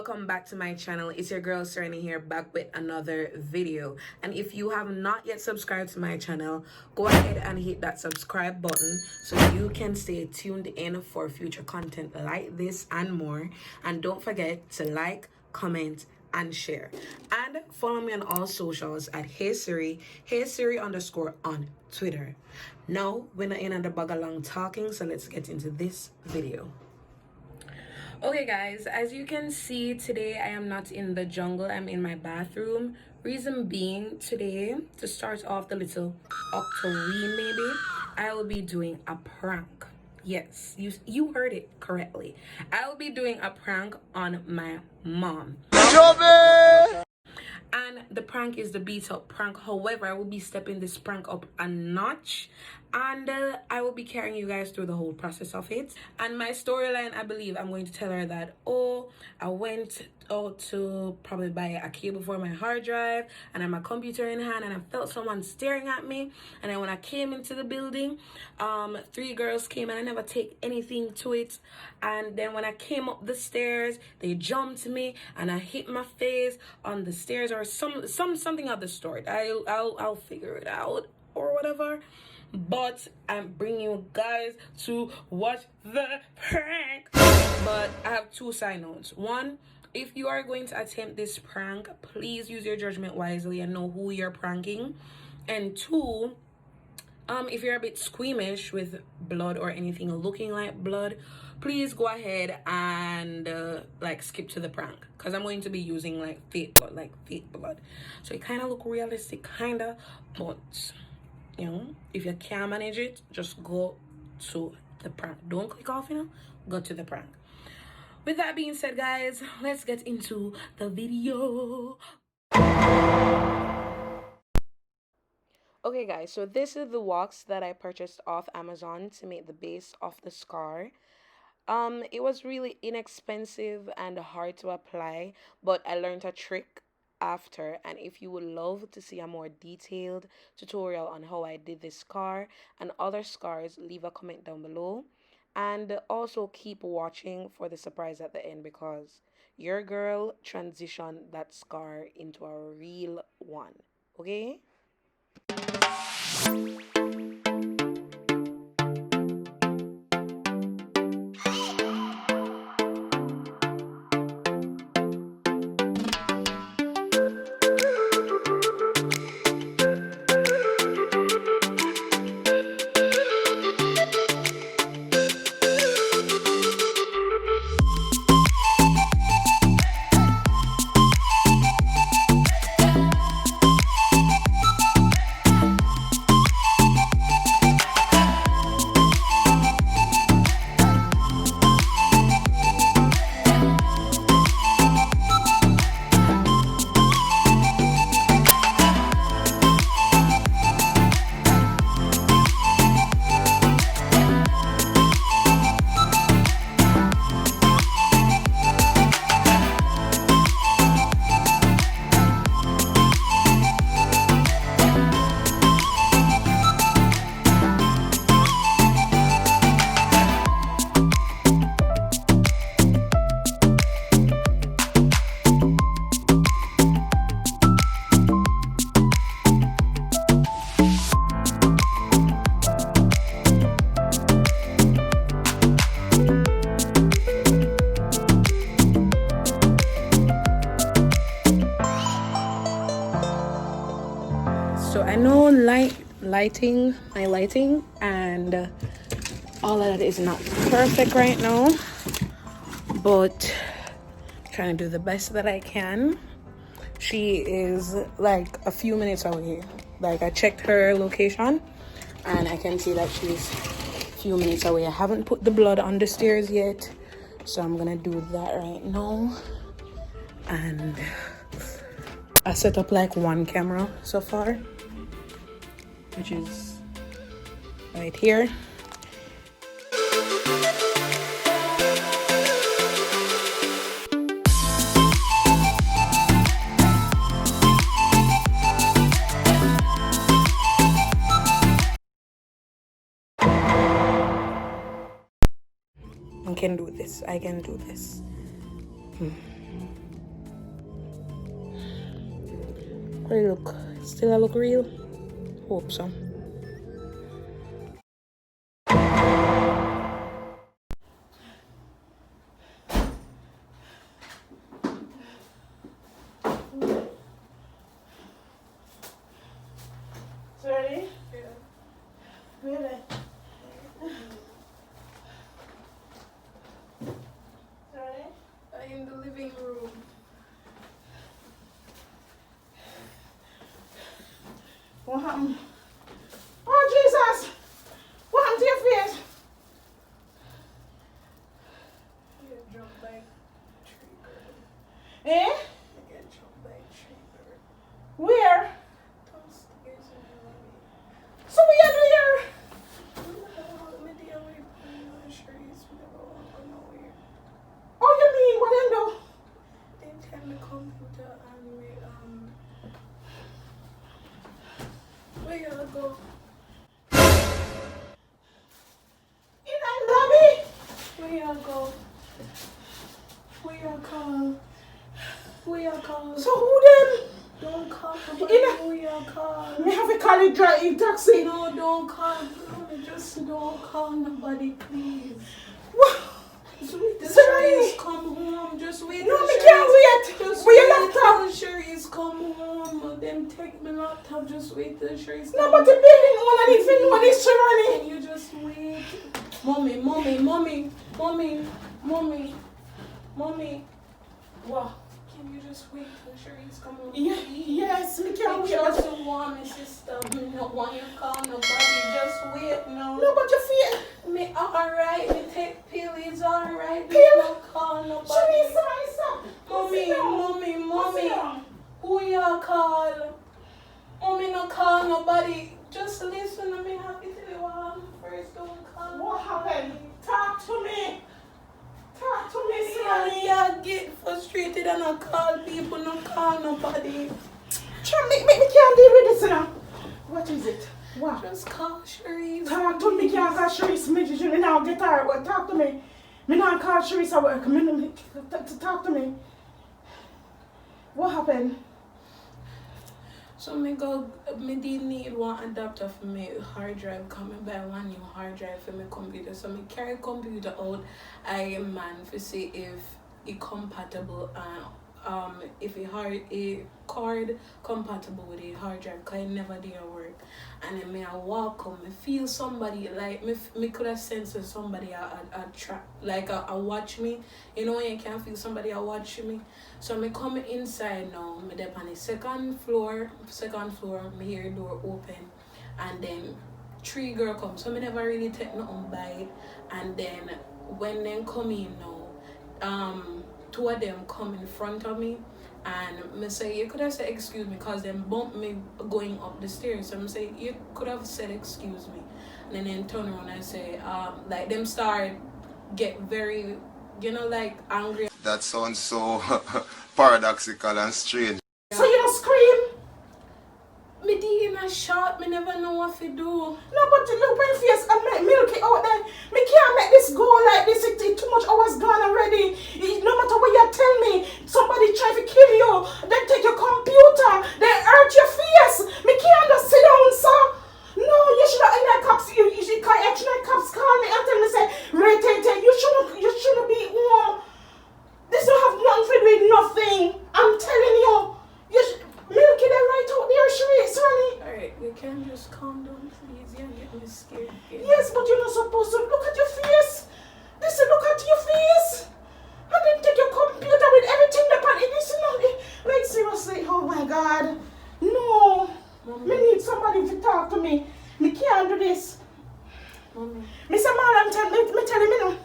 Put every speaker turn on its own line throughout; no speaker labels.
welcome back to my channel. It's your girl Serena here, back with another video. And if you have not yet subscribed to my channel, go ahead and hit that subscribe button so you can stay tuned in for future content like this and more. And don't forget to like, comment, and share. And follow me on all socials at Hey Siri _ on Twitter. Now, we're not in the bag along talking, so let's get into this video. Okay guys, as you can see, today I am not in the jungle, I'm in my bathroom. Reason being, today, to start off the little OctoWeen maybe, I will be doing a prank. Yes, you heard it correctly. I will be doing a prank on my mom. And the prank is the beat up prank. However, I will be stepping this prank up a notch, and I will be carrying you guys through the whole process of it. And my storyline, I believe I'm going to tell her that, oh, I went out to probably buy a cable for my hard drive, and I had my computer in hand, and I felt someone staring at me. And then when I came into the building, 3 girls came, and I never take anything to it. And then when I came up the stairs, they jumped me, and I hit my face on the stairs, or something of the sort. I'll figure it out or whatever. But I'm bringing you guys to watch the prank. But I have 2 side notes. 1, if you are going to attempt this prank, please use your judgment wisely and know who you're pranking. And 2, if you're a bit squeamish with blood or anything looking like blood, please go ahead and like skip to the prank, because I'm going to be using like fake blood, so it kind of look realistic, kinda. But you know, if you can't manage it, just go to the prank. Don't click off, go to the prank. With that being said, guys, let's get into the video. Okay guys, so this is the wax that I purchased off Amazon to make the base of the scar. It was really inexpensive and hard to apply, but I learned a trick after. And if you would love to see a more detailed tutorial on how I did this scar and other scars, leave a comment down below. And also keep watching for the surprise at the end, because your girl transitioned that scar into a real one. Okay? So I know my lighting and all of that is not perfect right now, but I'm trying to do the best that I can. She is like a few minutes away. Like, I checked her location and I can see that she's a few minutes away. I haven't put the blood on the stairs yet, so I'm gonna do that right now. And I set up like 1 camera so far, which is right here. I can do this. How it look? Still I look real? Hope so.
Sorry? Really? Sorry?
I'm in the living room.
What happened? Oh, Jesus! What happened to your face?
I get jumped by a tree bird.
Eh?
I get jumped by a tree bird.
Where?
Downstairs in the lobby.
So we are here. Oh, you mean what them do?
They tell the computer and where you go?
In the lobby?
Where you go? Where you call? Where you call?
So who them?
Don't call
In
nobody.
a-
Who you call?
Me have to call it drive taxi.
No, don't call. Just don't call nobody, please.
What?
Sweet, the
Sorry.
Sherry's come home. Just wait.
No,
till
me can't wait.
Just
Where your
wait
laptop?
till Sherry's come home. Then take my laptop. Just wait till Sherry's
No,
come
but the building owner didn't even know this Shirani.
Can you just wait? Mommy.
What?
Can you just wait till Sherry's come home?
Yes, me can't
Me
wait.
just want my sister. Me not want you call nobody. Just wait now.
No, but your feet.
Me alright. Me take pill. It's alright. Me
Pill?
don't call nobody.
Shirley, stop.
Mommy.
Sit down.
Who y'all call? Mommy no call nobody. Just listen to me. Happy to the one first. Don't call
What
nobody.
happened? Talk to me. Talk to me,
Yeah,
Shirley.
yeah, get frustrated and I call people. No call nobody.
Me can't deal with this now. What is it? What?
Just call Sherry.
Talk to me, can't call Sharice. Me now get tired, but talk to me. Me not call Sharice at work. Talk to me. What happened?
So me did need one adapter for my hard drive. Come and buy one new hard drive for my computer. So me carry computer out. I man for see if it compatible and if a card compatible with a hard drive, cause it never did work. And then me I walk up, me feel somebody like me could have sensed somebody a trap like a watch me. You know when you can feel somebody a watch me. So me come inside now, me there on the second floor, me hear door open and then 3 girl come. So me never really take nothing by it. And then when them come in now, 2 of them come in front of me and me say you could have said excuse me because them bumped me going up the stairs. So I'm saying you could have said excuse me. And then turn around and say like them start get very like angry.
That sounds so paradoxical and strange.
So you don't scream?
Me did in a shot, me never know what to do.
No, but you look my face and make milky out there. Me can't make this go like this. It too much hours gone already. No matter what you tell me, somebody try to kill you. They take your computer. They hurt your face. Me can't just sit down, sir. No, you should have. And cops, you should cops call me and tell me say, Ray, you shouldn't be home. This don't have nothing to do with nothing. I'm telling you. Milky, they right out there, Shirley.
Alright, you can just calm down, please. You're getting me scared again.
Yes, but you're not supposed to. Look at your face. Listen, look at your face. I didn't take your computer with everything up on it. This is not like seriously. Oh my God. No.
Mommy.
Me need somebody to talk to me. Me can't do this.
Mommy.
Mr. Marlon, tell me now.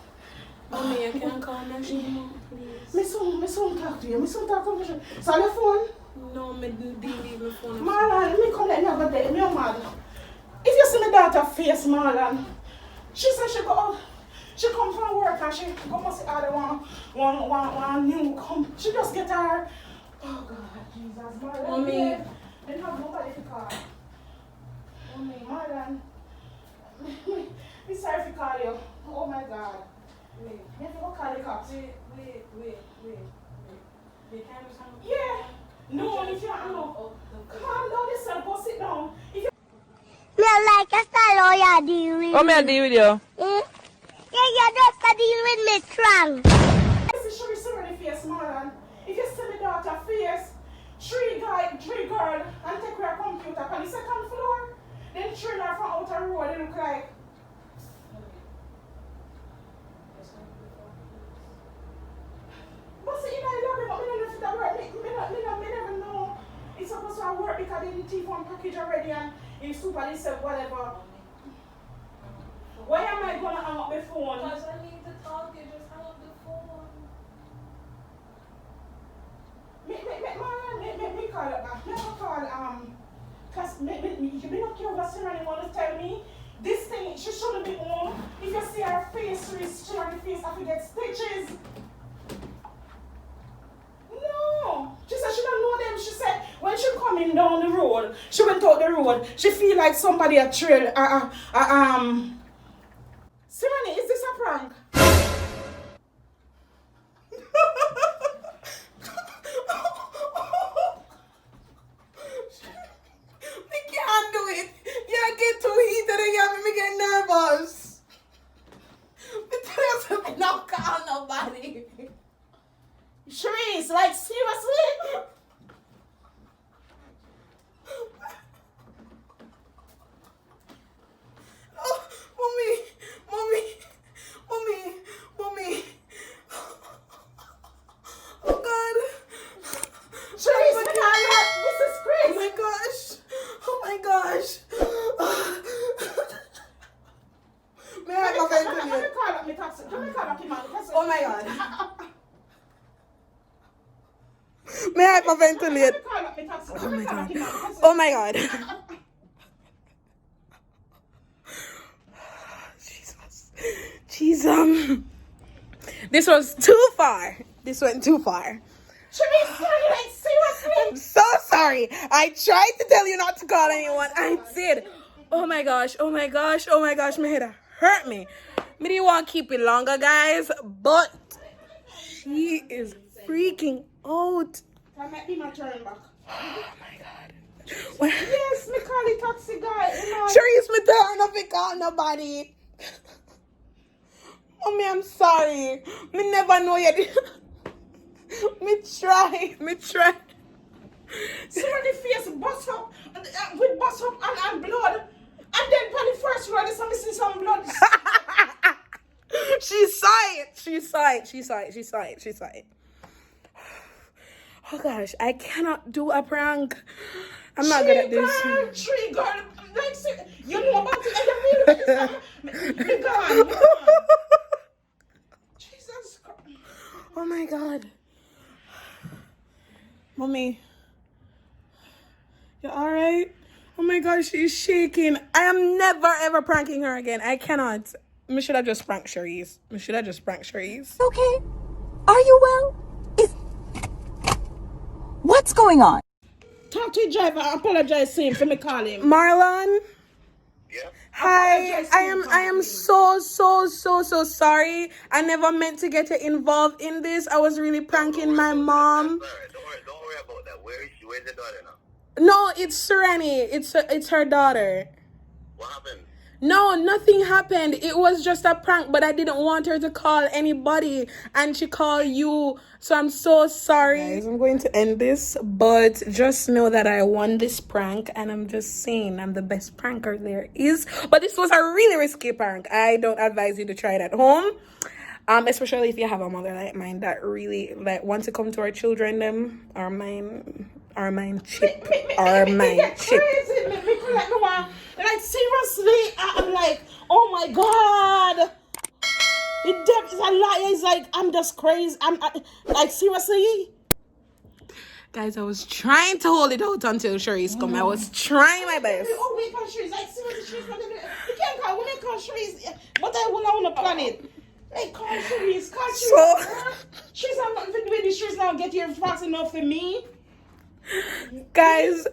Mommy, you can't call National, please.
Me soon talk to you. So on your phone.
No, me didn't leave my phone.
Marlon, let me come let me have a day. Me mad. If you see my daughter face, Marlon, she said she go. She come from work and she go must see other one new come. She just get her. Oh God, Jesus, Marlon.
Mommy.
They have nobody to call. Mommy, Marlon. Me sorry to call you. Oh my God.
Wait.
You have to go call the cops.
Wait. They can't just hang up.
Yeah. No, if you don't know. Calm down yourself, go sit down. If you
Me like a style how you deal with
Oh, me I deal with you.
Yeah, you just a deal with me strong.
see Shuri already face, man. If you see me daughter face, three girl, and take her computer on the second floor, then train her from outer road, they look like. But see, you know, I love it, but I don't know if that work. Me never know. It's supposed to work because they did T1 package already and in super they said whatever. Why am I gonna hang up the phone?
Because I need to talk, you just hang up the phone.
Me call it back. Me call cause me not care what Serena wanna tell me. This thing she shouldn't be home. If you see her face, she on the face after get stitches. No, she said she don't know them. She said when she coming down the road, she went out the road. She feel like somebody a trail. Serena, is this a prank?
I can't do it. You get too heated and you make me get nervous. Me tell you something, not call nobody.
Sharice, like seriously?
Oh, mommy. Oh God.
Sharice, this is crazy.
Oh my gosh. May I have a vent
Let me call up my taxi. Let me call up him.
Oh my God. May I hyperventilate?
Let me call up my taxi.
Oh my God. Oh my God. Jesus. This was too far. This went too far.
Sharice, like seriously?
I'm so sorry. I tried to tell you not to call anyone. I did. Oh my gosh. My head hurt me. Me didn't want to keep it longer, guys. But she is freaking out.
Can I be my turn back?
Oh my God.
Yes, me call the taxi guy. You know.
Sharice, me turn up and call nobody. Mommy, I'm sorry. Me never know you did. Me try.
See when the face bust up, with bust up and blood. And then for the first row, there's some some blood.
She saw it. Oh gosh, I cannot do a prank. I'm not good at this.
Tree girl, like you know about it and you really gone. Jesus Christ.
Oh my God. Mommy. You alright? Oh my God, she's shaking. I am never ever pranking her again. I cannot. Me should have just pranked Sharice.
Okay. Are you well? What's going on?
Talk to the driver, apologize to him for me call him.
Marlon?
Yeah.
Hi, I am so sorry. I never meant to get involved in this. I was really pranking my mom.
Don't worry about that. Where is she? Where's the daughter now?
No, it's Sereni. It's her daughter.
What happened?
No, nothing happened. It was just a prank, but I didn't want her to call anybody, and she called you. So I'm so sorry. Guys, I'm going to end this, but just know that I won this prank, and I'm just saying I'm the best pranker there is. But this was a really risky prank. I don't advise you to try it at home. Especially if you have a mother like mine that really like wants to come to our children, them our mind chip.
Crazy. Like seriously, I'm like, oh my God. It's a lie. It's like I'm just crazy. I'm like seriously.
Guys, I was trying to hold it out until Sharice come. I was trying my best.
Oh, we call Sharice. Like seriously, Sharice not gonna. We can't call. We may call Sharice, but I will on the planet. Like call Sharice.
So,
She's not nothing to do with this. She's not get here fast enough for me.
guys,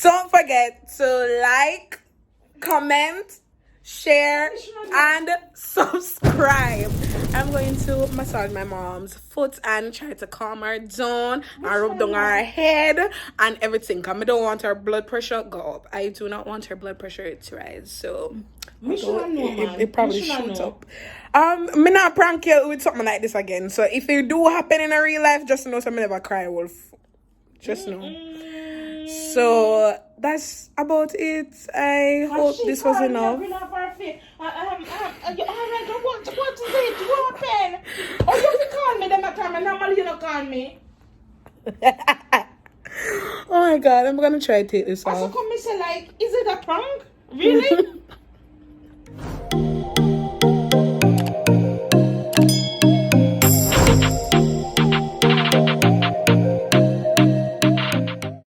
don't forget to like, comment, share, and subscribe. I'm going to massage my mom's foot and try to calm her down and rub down her head and everything. Cause I don't want her blood pressure go up. I do not want her blood pressure to rise. So it probably shoots up. Me not prank you with something like this again. So if it do happen in a real life, just know something never cry wolf. Just know. So that's about it. I hope this was enough.
What is it? What happened? Oh, you have to call me that time, and normally you don't call me.
Oh my god, I'm gonna try to take this
So
off.
come me say like, is it a prank? Really?